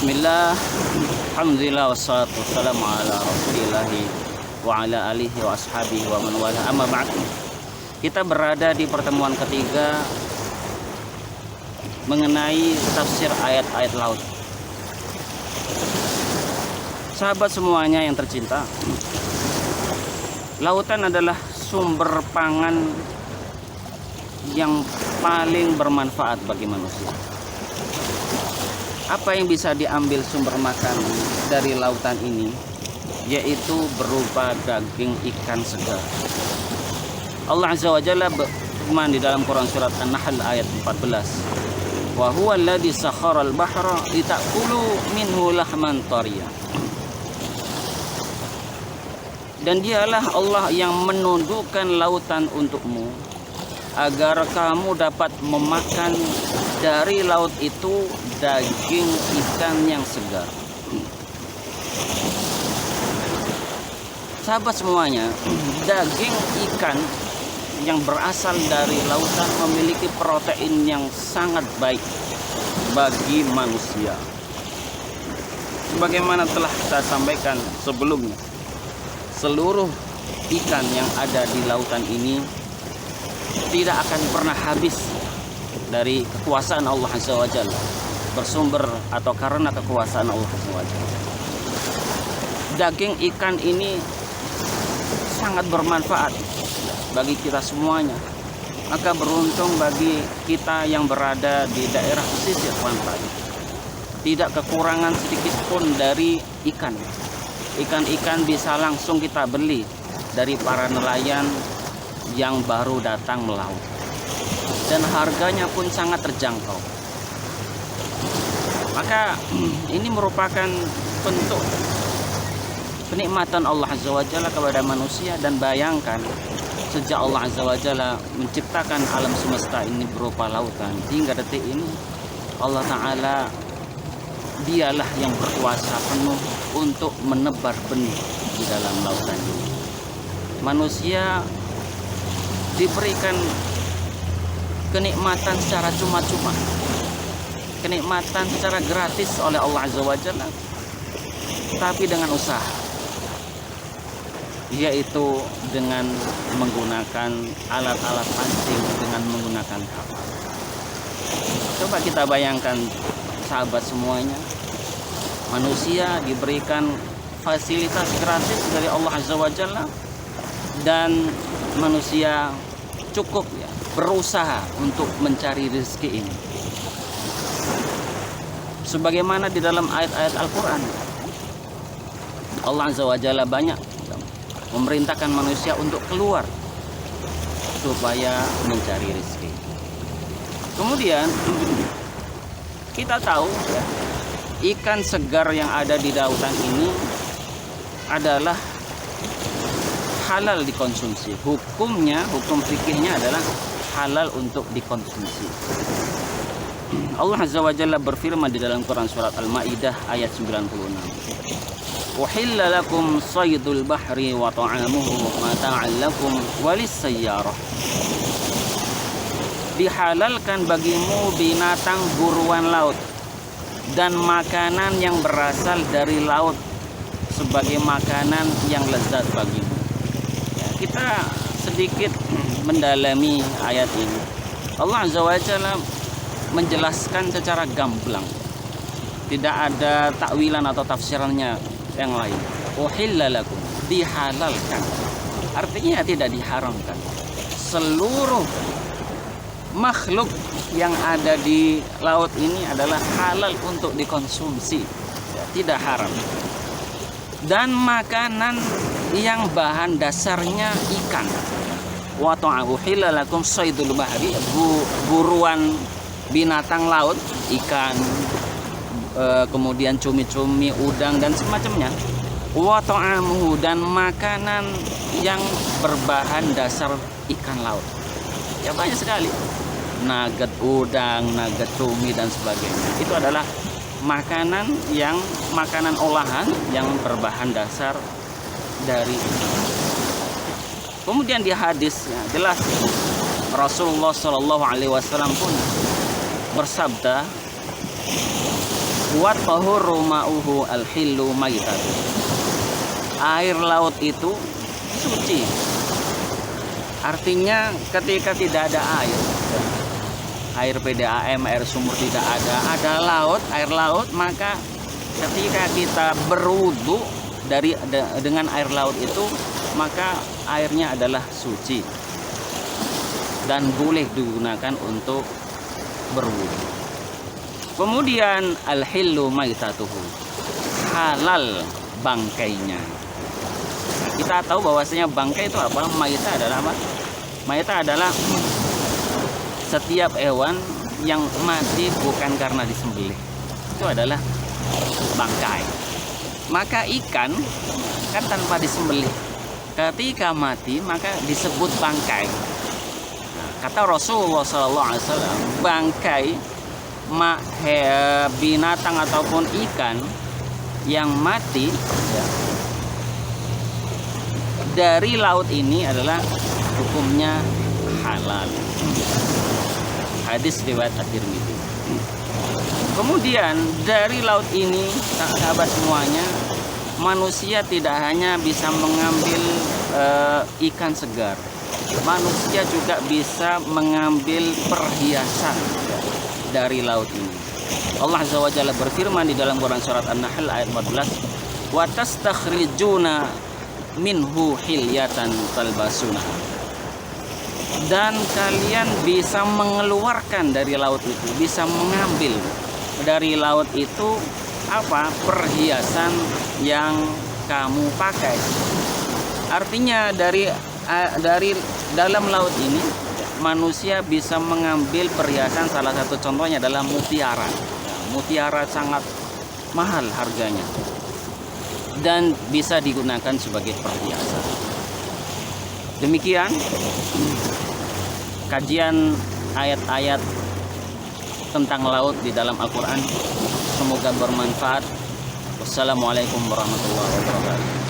Bismillah, alhamdulillah, wassalatu wassalamu ala rasulillahi wa ala alihi wa ashabihi wa man wala, amma ba'd. Kita berada di pertemuan ketiga mengenai tafsir ayat-ayat laut. Sahabat semuanya yang tercinta, lautan adalah sumber pangan yang paling bermanfaat bagi manusia. Apa yang bisa diambil sumber makan dari lautan ini, yaitu berupa daging ikan segar. Allah Azza wa Jalla berfirman di dalam Quran surat An-Nahl ayat 14, wa huwa alladzi sakhara al-bahra litakulu minhu lahman tariya. Dan dialah Allah yang menundukkan lautan untukmu agar kamu dapat memakan dari laut itu daging ikan yang segar. Sahabat semuanya, daging ikan yang berasal dari lautan memiliki protein yang sangat baik bagi manusia. Sebagaimana telah saya sampaikan sebelumnya, seluruh ikan yang ada di lautan ini tidak akan pernah habis dari kekuasaan Allah Azza wa Jalla, bersumber atau karena kekuasaan Allah Azza wa Jalla. Daging ikan ini sangat bermanfaat bagi kita semuanya. Maka beruntung bagi kita yang berada di daerah pesisir pantai, tidak kekurangan sedikit pun dari ikan. Ikan-ikan bisa langsung kita beli dari para nelayan yang baru datang melaut, dan harganya pun sangat terjangkau. Maka ini merupakan bentuk kenikmatan Allah Azza wa Jalla kepada manusia. Dan bayangkan, sejak Allah Azza wa Jalla menciptakan alam semesta ini berupa lautan, hingga detik ini Allah Ta'ala dialah yang berkuasa penuh untuk menebar benih di dalam lautan ini. Manusia diberikan kenikmatan secara cuma-cuma, kenikmatan secara gratis oleh Allah Azza wa Jalla, tapi dengan usaha, yaitu dengan menggunakan alat-alat pancing, dengan menggunakan kapal. Coba kita bayangkan sahabat semuanya, manusia diberikan fasilitas gratis dari Allah Azza wa Jalla, dan manusia cukup berusaha untuk mencari rezeki ini. Sebagaimana di dalam ayat-ayat Al-Quran, Allah Azza wa Jalla banyak memerintahkan manusia untuk keluar supaya mencari rezeki. Kemudian kita tahu ikan segar yang ada di lautan ini adalah halal dikonsumsi. Hukumnya, hukum fikihnya adalah halal untuk dikonsumsi. Allah Azza wa Jalla berfirman di dalam Quran surat Al-Maidah ayat 96, uhilla lakum saydul bahri wa ta'amuhu mata'an lakum walis sayyarah. Dihalalkan bagimu binatang buruan laut dan makanan yang berasal dari laut sebagai makanan yang lezat bagimu. Kita sedikit mendalami ayat ini. Allah Azza wa Jalla menjelaskan secara gamblang, tidak ada takwilan atau tafsirannya yang lain. Uhilla lakum, dihalalkan, artinya tidak diharamkan. Seluruh makhluk yang ada di laut ini adalah halal untuk dikonsumsi, tidak haram. Dan makanan yang bahan dasarnya ikan. Wa ta'uhilla lakum saydul bahri, buruan binatang laut, ikan, kemudian cumi-cumi, udang dan semacamnya. Wa ta'amuhu, dan makanan yang berbahan dasar ikan laut. Ya banyak sekali. Nugget udang, nugget cumi dan sebagainya. Itu adalah makanan olahan yang berbahan dasar dari ikan. Kemudian di hadis jelas Rasulullah Shallallahu Alaihi Wasallam pun bersabda, wa tahuru ma'uhu al-hillu maitatu. Air laut itu suci. Artinya ketika tidak ada air PDAM, air sumur tidak ada laut, air laut, maka ketika kita berwudu dengan air laut itu, maka airnya adalah suci dan boleh digunakan untuk berwudu. Kemudian al-hillu maitatuhu, halal bangkainya. Nah, kita tahu bahwasanya bangkai itu apa? Maita adalah apa? Maita adalah setiap hewan yang mati bukan karena disembelih, itu adalah bangkai. Maka ikan kan tanpa disembelih, ketika mati maka disebut bangkai. Nah, kata Rasulullah SAW, bangkai binatang ataupun ikan yang mati ya, dari laut ini adalah hukumnya halal. Hadis riwayat At-Tirmidzi. Kemudian dari laut ini, sahabat semuanya, manusia tidak hanya bisa mengambil ikan segar, manusia juga bisa mengambil perhiasan dari laut ini. Allah Azza wa Jalla berfirman di dalam Quran surat An-Nahl ayat 14, wa tastakhrijuna minhu hilyatan talbasuna. Dan kalian bisa mengeluarkan dari laut itu, bisa mengambil dari laut itu apa? Perhiasan yang kamu pakai. Artinya dari dalam laut ini manusia bisa mengambil perhiasan, salah satu contohnya adalah mutiara. Mutiara sangat mahal harganya dan bisa digunakan sebagai perhiasan. Demikian kajian ayat-ayat tentang laut di dalam Al-Quran. Semoga bermanfaat. Wassalamualaikum warahmatullahi wabarakatuh.